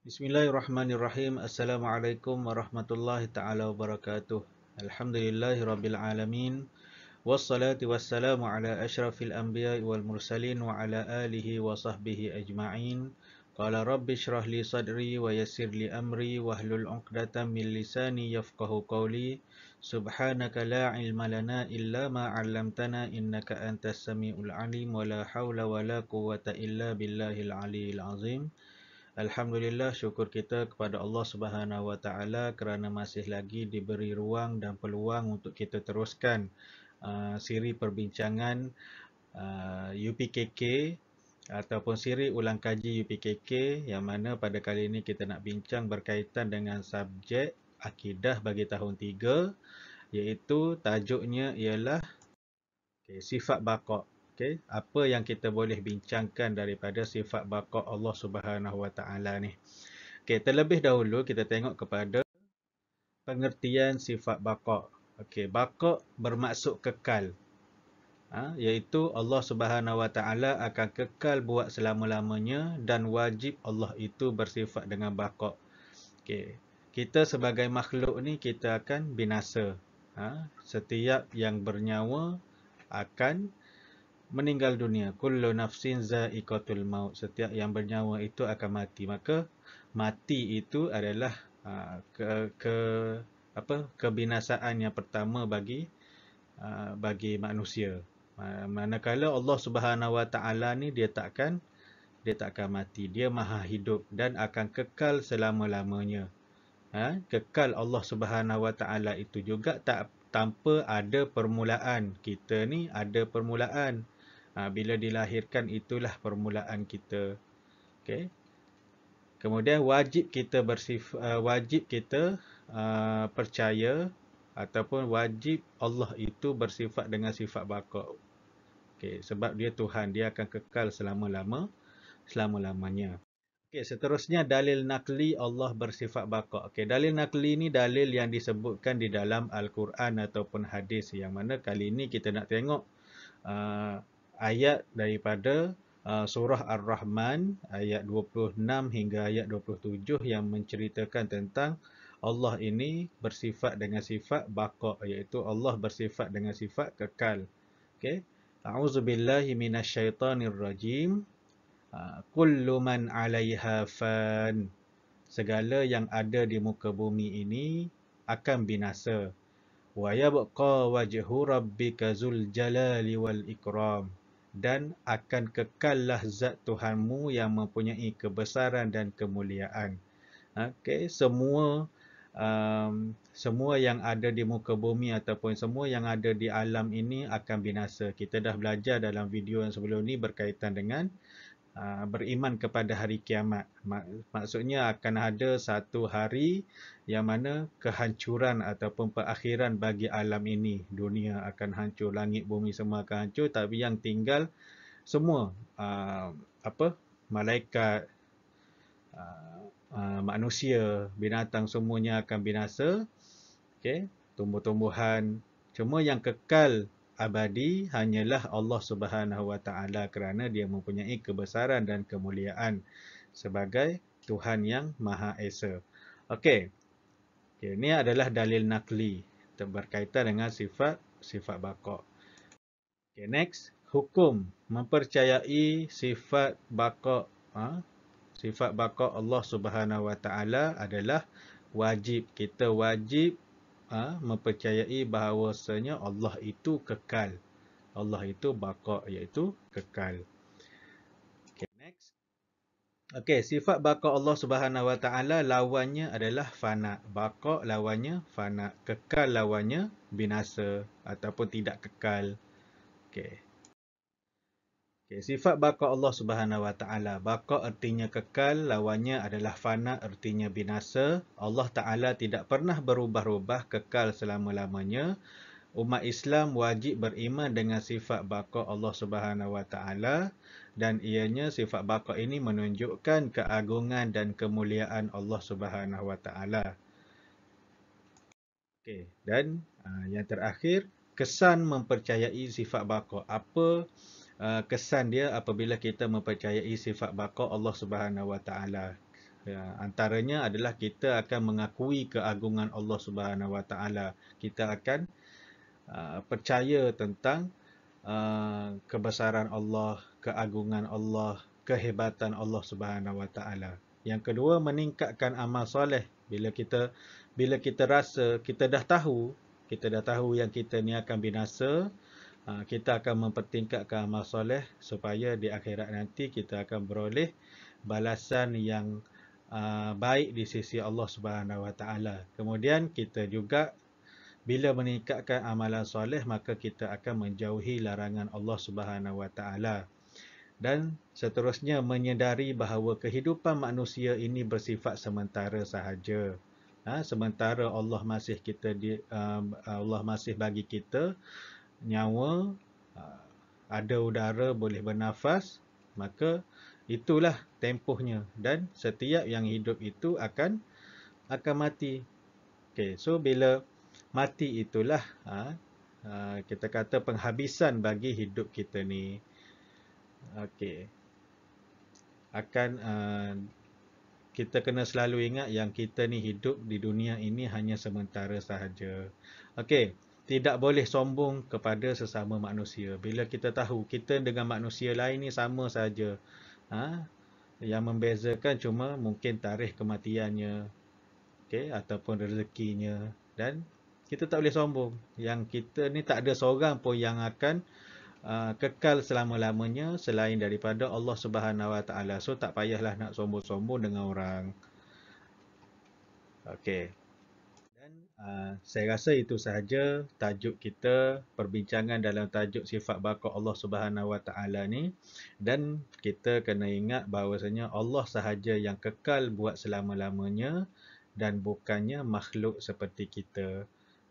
Bismillahirrahmanirrahim. Assalamualaikum warahmatullahi taala wabarakatuh. Alhamdulillahirabbil alamin. Wassalatu wassalamu ala asyrafil anbiya'i wal mursalin wa ala alihi wa sahbihi ajma'in. Qala rabbi shrah li sadri wa yassir li amri wahlul 'uqdatam min lisani yafqahu qawli. Subhanaka la ilma lana illa ma 'allamtana innaka antas samiul alim wa la haula wa la quwwata illa billahil aliyyil azim. Alhamdulillah, syukur kita kepada Allah Subhanahu Wa Taala kerana masih lagi diberi ruang dan peluang untuk kita teruskan siri perbincangan UPKK ataupun siri ulang kaji UPKK, yang mana pada kali ini kita nak bincang berkaitan dengan subjek akidah bagi tahun 3, iaitu tajuknya ialah sifat baqa'. Okey, apa yang kita boleh bincangkan daripada sifat baqa' Allah Subhanahu Wa Taala ni. Okey, terlebih dahulu kita tengok kepada pengertian sifat baqa'. Okey, baqa' bermaksud kekal. Iaitu Allah Subhanahu Wa Taala akan kekal buat selama-lamanya dan wajib Allah itu bersifat dengan baqa'. Okey, kita sebagai makhluk ni kita akan binasa. Setiap yang bernyawa akan meninggal dunia. Kullu nafsin za'iqatul maut. Setiap yang bernyawa itu akan mati. Maka mati itu adalah kebinasaan yang pertama bagi manusia. Manakala Allah Subhanahu Wa Taala ni dia takkan mati. Dia maha hidup dan akan kekal selama-lamanya. Kekal Allah Subhanahu Wa Taala itu juga tanpa ada permulaan. Kita ni ada permulaan. Bila dilahirkan, itulah permulaan kita. Okay. Kemudian wajib kita percaya ataupun wajib Allah itu bersifat dengan sifat baqa'. Okay. Sebab dia Tuhan, dia akan kekal selama-lamanya. Okay, seterusnya dalil nakli Allah bersifat baqa'. Okay, dalil nakli ni dalil yang disebutkan di dalam Al-Quran ataupun hadis, yang mana kali ini kita nak tengok ayat daripada surah Ar-Rahman ayat 26 hingga ayat 27 yang menceritakan tentang Allah ini bersifat dengan sifat baqa', iaitu Allah bersifat dengan sifat kekal. Okey. A'udzubillahi minasyaitonirrajim. Kullu man 'alaiha fan. Segala yang ada di muka bumi ini akan binasa. Wa yabqa wajhu rabbika zul jalali wal ikram. Dan akan kekallah zat Tuhanmu yang mempunyai kebesaran dan kemuliaan. Okey, semua yang ada di muka bumi ataupun semua yang ada di alam ini akan binasa. Kita dah belajar dalam video yang sebelum ni berkaitan dengan beriman kepada hari kiamat. Maksudnya akan ada satu hari yang mana kehancuran ataupun perakhiran bagi alam ini. Dunia akan hancur, langit bumi semua akan hancur, tapi yang tinggal semua malaikat, manusia, binatang, semuanya akan binasa. Okey, tumbuh-tumbuhan, cuma yang kekal abadi hanyalah Allah Subhanahu Wa Taala, kerana dia mempunyai kebesaran dan kemuliaan sebagai Tuhan yang Maha Esa. Okey. Ini adalah dalil nakli berkaitan dengan sifat baqa'. Okay, next, hukum mempercayai sifat baqa'. Sifat baqa' Allah Subhanahu Wa Taala adalah wajib. Kita wajib mempercayai bahawasanya Allah itu kekal. Allah itu baqa', iaitu kekal. Okay, next. Okay, sifat baqa' Allah Subhanahu Wa Taala lawannya adalah fana. Baqa' lawannya fana. Kekal lawannya binasa ataupun tidak kekal. Okay. Okay, sifat baqa' Allah Subhanahu Wa Taala. Baqa' artinya kekal, lawannya adalah fana, artinya binasa. Allah Taala tidak pernah berubah-ubah, kekal selama-lamanya. Umat Islam wajib beriman dengan sifat baqa' Allah Subhanahu Wa Taala, dan ianya sifat baqa' ini menunjukkan keagungan dan kemuliaan Allah Subhanahu Wa Taala. Okay, dan yang terakhir, kesan mempercayai sifat baqa'. Apa kesan dia apabila kita mempercayai sifat baqa' Allah Subhanahu Wa Taala? Ya, antaranya adalah kita akan mengakui keagungan Allah Subhanahu Wa Taala. Kita akan percaya tentang kebesaran Allah, keagungan Allah, kehebatan Allah Subhanahu Wa Taala. Yang kedua, meningkatkan amal soleh. Bila kita rasa kita dah tahu yang kita ni akan binasa, kita akan mempertingkatkan amal soleh supaya di akhirat nanti kita akan beroleh balasan yang baik di sisi Allah Subhanahu Wa Taala. Kemudian kita juga bila meningkatkan amalan soleh, maka kita akan menjauhi larangan Allah Subhanahu Wa Taala. Dan seterusnya, menyedari bahawa kehidupan manusia ini bersifat sementara sahaja. Sementara Allah masih bagi kita nyawa, ada udara, boleh bernafas, maka itulah tempohnya, dan setiap yang hidup itu akan mati. Okay, so bila mati itulah kita kata penghabisan bagi hidup kita ni. Okay, kita kena selalu ingat yang kita ni hidup di dunia ini hanya sementara sahaja. Okay, tidak boleh sombong kepada sesama manusia. Bila kita tahu kita dengan manusia lain ni sama saja, yang membezakan cuma mungkin tarikh kematiannya, okay, ataupun rezekinya, dan kita tak boleh sombong. Yang kita ni tak ada seorang pun yang akan kekal selama-lamanya selain daripada Allah Subhanahu Wa Taala. So tak payahlah nak sombong-sombong dengan orang. Okey. Dan saya rasa itu sahaja tajuk kita, perbincangan dalam tajuk sifat baqa Allah Subhanahu Wa Taala ni. Dan kita kena ingat bahawasanya Allah sahaja yang kekal buat selama-lamanya dan bukannya makhluk seperti kita.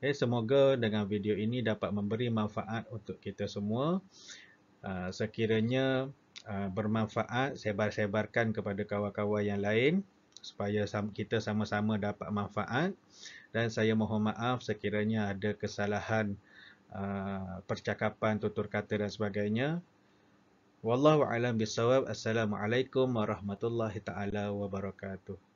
Semoga dengan video ini dapat memberi manfaat untuk kita semua. Sekiranya bermanfaat, sebar-sebarkan kepada kawan-kawan yang lain supaya kita sama-sama dapat manfaat. Dan saya mohon maaf sekiranya ada kesalahan percakapan, tutur kata dan sebagainya. Wallahu a'lam bissawab. Assalamualaikum warahmatullahi taala wabarakatuh.